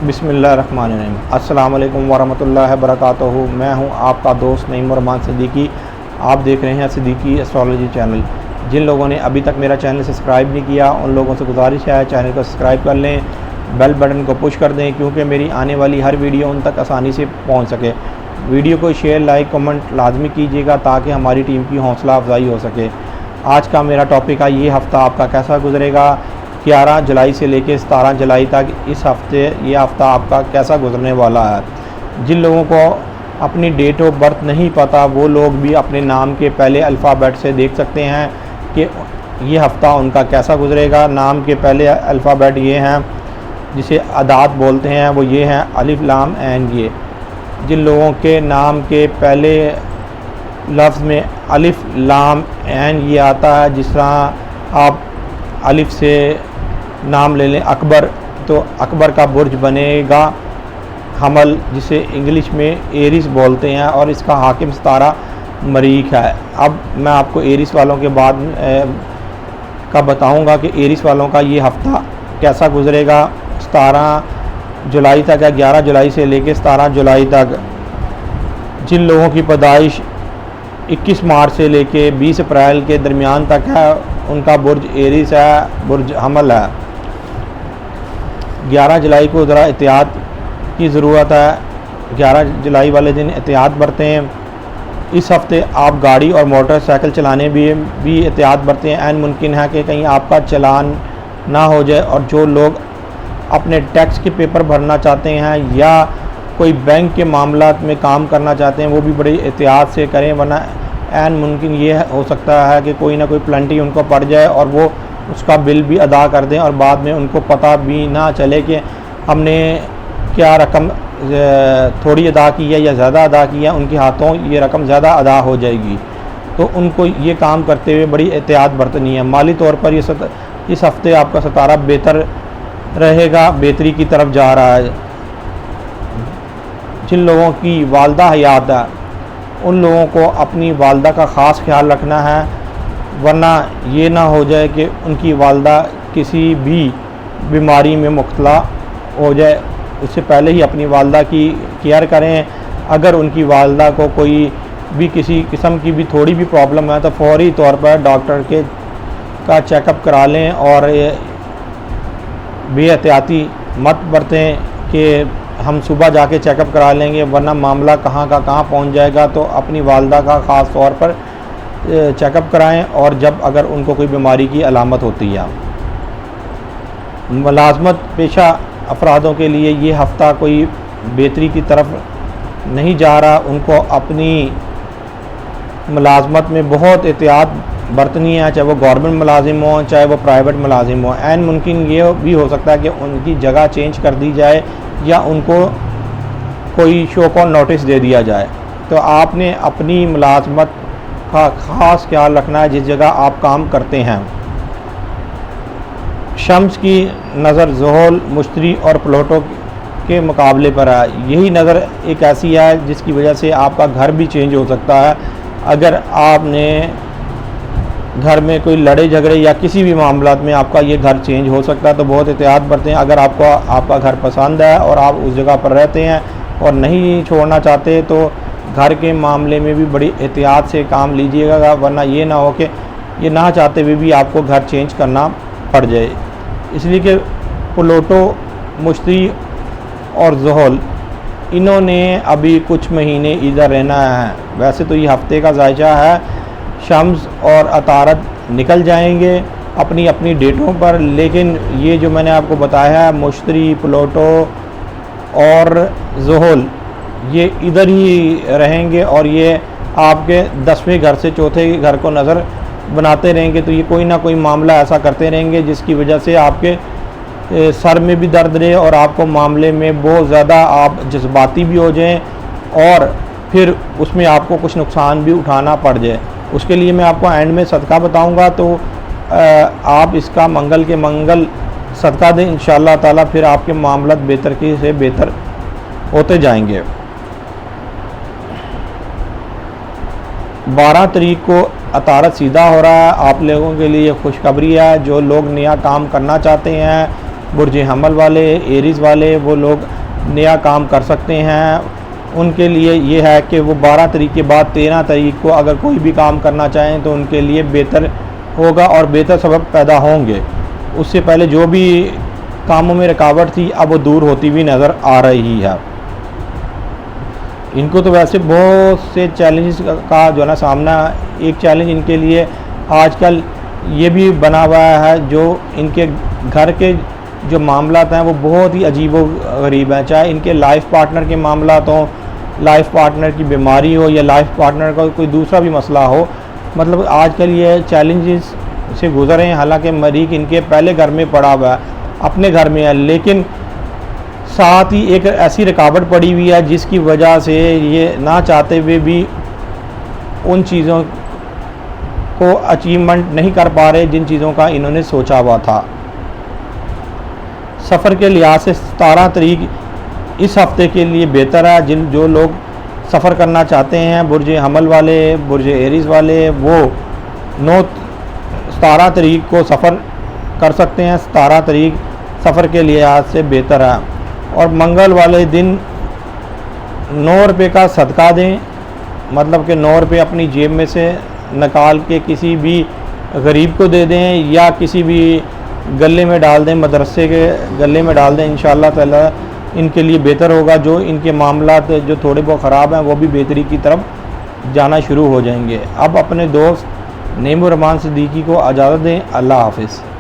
बिस्मिल्लाहिर्रहमानिर्रहीम। अस्सलाम वालेकुम वरहमतुल्लाहि वबरकातुहू। मैं हूं आपका दोस्त नईम रहमान सिद्दीकी। आप देख रहे हैं सिद्दीकी एस्ट्रोलॉजी चैनल। जिन लोगों ने अभी तक मेरा चैनल सब्सक्राइब नहीं किया उन लोगों से गुजारिश है चैनल को सब्सक्राइब कर लें, बेल बटन को पुश कर दें, क्योंकि मेरी आने वाली हर वीडियो उन तक आसानी से पहुँच सके। वीडियो को शेयर, लाइक, कमेंट लाजमी कीजिएगा ताकि हमारी टीम की हौसला अफजाई हो सके। आज का मेरा टॉपिक है, ये हफ़्ता आपका कैसा गुजरेगा। 11 जुलाई से लेकर 17 जुलाई तक इस हफ़्ते ये हफ़्ता आपका कैसा गुजरने वाला है। जिन लोगों को अपनी डेट ऑफ बर्थ नहीं पता वो लोग भी अपने नाम के पहले अल्फ़ाबेट से देख सकते हैं कि ये हफ़्ता उनका कैसा गुजरेगा। नाम के पहले अल्फ़ाबेट ये हैं जिसे अदात बोलते हैं, वो ये हैं अलिफ लाम ऐन। ये जिन लोगों के नाम के पहले लफ्ज़ में अलिफ लाम ऐन ये आता है, जिस तरह आप अलिफ से नाम ले लें अकबर, तो अकबर का बुर्ज बनेगा हमल, जिसे इंग्लिश में एरिस बोलते हैं, और इसका हाकिम सितारा मरीख है। अब मैं आपको एरिस वालों के बाद का बताऊंगा कि एरिस वालों का ये हफ़्ता कैसा गुजरेगा। 17 जुलाई तक है, 11 जुलाई से लेकर 17 जुलाई तक। जिन लोगों की पैदाइश 21 मार्च से लेके 20 अप्रैल के दरमियान तक है उनका बुर्ज एरिस है, बुर्ज हमल है। 11 जुलाई को ज़रा एहतियात की ज़रूरत है। 11 जुलाई वाले दिन एहतियात बरतें। इस हफ़्ते आप गाड़ी और मोटरसाइकिल चलाने भी एहतियात बरतें। ऐन मुमकिन है कि कहीं आपका चालान ना हो जाए। और जो लोग अपने टैक्स के पेपर भरना चाहते हैं या कोई बैंक के मामलात में काम करना चाहते हैं वो भी बड़ी एहतियात से करें, वरना ऐन मुमकिन ये हो सकता है कि कोई ना कोई प्लेंटी उनको पड़ जाए और वो उसका बिल भी अदा कर दें और बाद में उनको पता भी ना चले कि हमने क्या रकम थोड़ी अदा की है या ज़्यादा अदा की है। उनके हाथों ये रकम ज़्यादा अदा हो जाएगी, तो उनको ये काम करते हुए बड़ी एहतियात बरतनी है। माली तौर पर इस हफ़्ते आपका सितारा बेहतर रहेगा, बेहतरी की तरफ जा रहा है। जिन लोगों की वालदा हयात है उन लोगों को अपनी वालदा का ख़ास ख्याल रखना है, वरना ये ना हो जाए कि उनकी वालदा किसी भी बीमारी में मुब्तला हो जाए। उससे पहले ही अपनी वालदा की केयर करें। अगर उनकी वालदा को कोई भी किसी किस्म की भी थोड़ी भी प्रॉब्लम है तो फौरी तौर पर डॉक्टर का चेकअप करा लें और बेहतियाती मत बरतें कि हम सुबह जाके चेकअप करा लेंगे, वरना मामला कहाँ का कहाँ पहुँच जाएगा। तो अपनी वालदा का ख़ास तौर पर चेकअप कराएं। और जब अगर उनको कोई बीमारी की अलामत होती है। मुलाजमत पेशा अफरादों के लिए ये हफ़्ता कोई बेहतरी की तरफ नहीं जा रहा। उनको अपनी मुलाजमत में बहुत एहतियात बरतनी है, चाहे वो गवर्नमेंट मुलाजिम हो चाहे वो प्राइवेट मुलाजिम हो। ऐन मुमकिन ये भी हो सकता है कि उनकी जगह चेंज कर दी जाए या उनको कोई शो कॉल नोटिस दे दिया जाए। तो आपने अपनी मुलाजमत का ख़ास ख्याल रखना है जिस जगह आप काम करते हैं। शम्स की नज़र ज़ोहल, मुश्तरी और प्लूटो के मुकाबले पर है। यही नज़र एक ऐसी है जिसकी वजह से आपका घर भी चेंज हो सकता है। अगर आपने घर में कोई लड़े झगड़े या किसी भी मामला में आपका ये घर चेंज हो सकता है, तो बहुत एहतियात बरतें। अगर आपको आपका घर पसंद है और आप उस जगह पर रहते हैं और नहीं छोड़ना चाहते तो घर के मामले में भी बड़ी एहतियात से काम लीजिएगा, वरना ये ना हो कि ये ना चाहते हुए भी आपको घर चेंज करना पड़ जाए। इसलिए कि प्लूटो, मुश्तरी और ज़ोहल इन्होंने अभी कुछ महीने इधर रहना है। वैसे तो ये हफ़्ते का जायज़ा है। शम्स और अतारत निकल जाएंगे अपनी अपनी डेटों पर, लेकिन ये जो मैंने आपको बताया है मुश्तरी, प्लूटो और ज़ोहल ये इधर ही रहेंगे और ये आपके 10वें घर से चौथे घर को नज़र बनाते रहेंगे। तो ये कोई ना कोई मामला ऐसा करते रहेंगे जिसकी वजह से आपके सर में भी दर्द रहे और आपको मामले में बहुत ज़्यादा आप जज्बाती भी हो जाएं और फिर उसमें आपको कुछ नुकसान भी उठाना पड़ जाए। उसके लिए मैं आपको एंड में सदका बताऊंगा, तो आप इसका मंगल के मंगल सदका दें इंशाअल्लाह ताला, फिर आपके मामला बेहतर की से बेहतर होते जाएंगे। 12 तारीख को अतारत सीधा हो रहा है। आप लोगों के लिए खुशखबरी है, जो लोग नया काम करना चाहते हैं बुर्ज हमल वाले, एरीज़ वाले, वो लोग नया काम कर सकते हैं। उनके लिए ये है कि वो 12 तारीख के बाद 13 तारीख को अगर कोई भी काम करना चाहें तो उनके लिए बेहतर होगा और बेहतर सबब पैदा होंगे। उससे पहले जो भी कामों में रुकावट थी अब वो दूर होती हुई नज़र आ रही है। इनको तो वैसे बहुत से चैलेंजेस का जो है ना सामना, एक चैलेंज इनके लिए आजकल ये भी बना हुआ है, जो इनके घर के जो मामलात हैं वो बहुत ही अजीब व गरीब हैं। चाहे इनके लाइफ पार्टनर के मामलात हों, लाइफ पार्टनर की बीमारी हो या लाइफ पार्टनर का कोई दूसरा भी मसला हो, मतलब आजकल ये चैलेंजेस से गुजर रहे हैं। हालांकि मरीज़ इनके पहले घर में पड़ा हुआ है, अपने घर में है, लेकिन साथ ही एक ऐसी रुकावट पड़ी हुई है जिसकी वजह से ये ना चाहते हुए भी उन चीज़ों को अचीवमेंट नहीं कर पा रहे जिन चीज़ों का इन्होंने सोचा हुआ था। सफ़र के लिहाज से 17 तारीख इस हफ़्ते के लिए बेहतर है। जो लोग सफ़र करना चाहते हैं, बुर्ज हमल वाले, बुर्ज एरीज़ वाले, वो 17 तारीख को सफ़र कर सकते हैं। 17 तारीख सफ़र के लिहाज से बेहतर है। और मंगल वाले दिन 9 रुपये का सदका दें, मतलब कि 9 रुपये अपनी जेब में से निकाल के किसी भी गरीब को दे दें या किसी भी गले में डाल दें, मदरसे के गले में डाल दें। इंशाअल्लाह ताला इनके लिए बेहतर होगा। जो इनके मामलात जो थोड़े बहुत ख़राब हैं वो भी बेहतरी की तरफ जाना शुरू हो जाएंगे। अब अपने दोस्त नईमुर रहमान सिद्दीकी को इजाज़त दें। अल्लाह हाफ़िज़।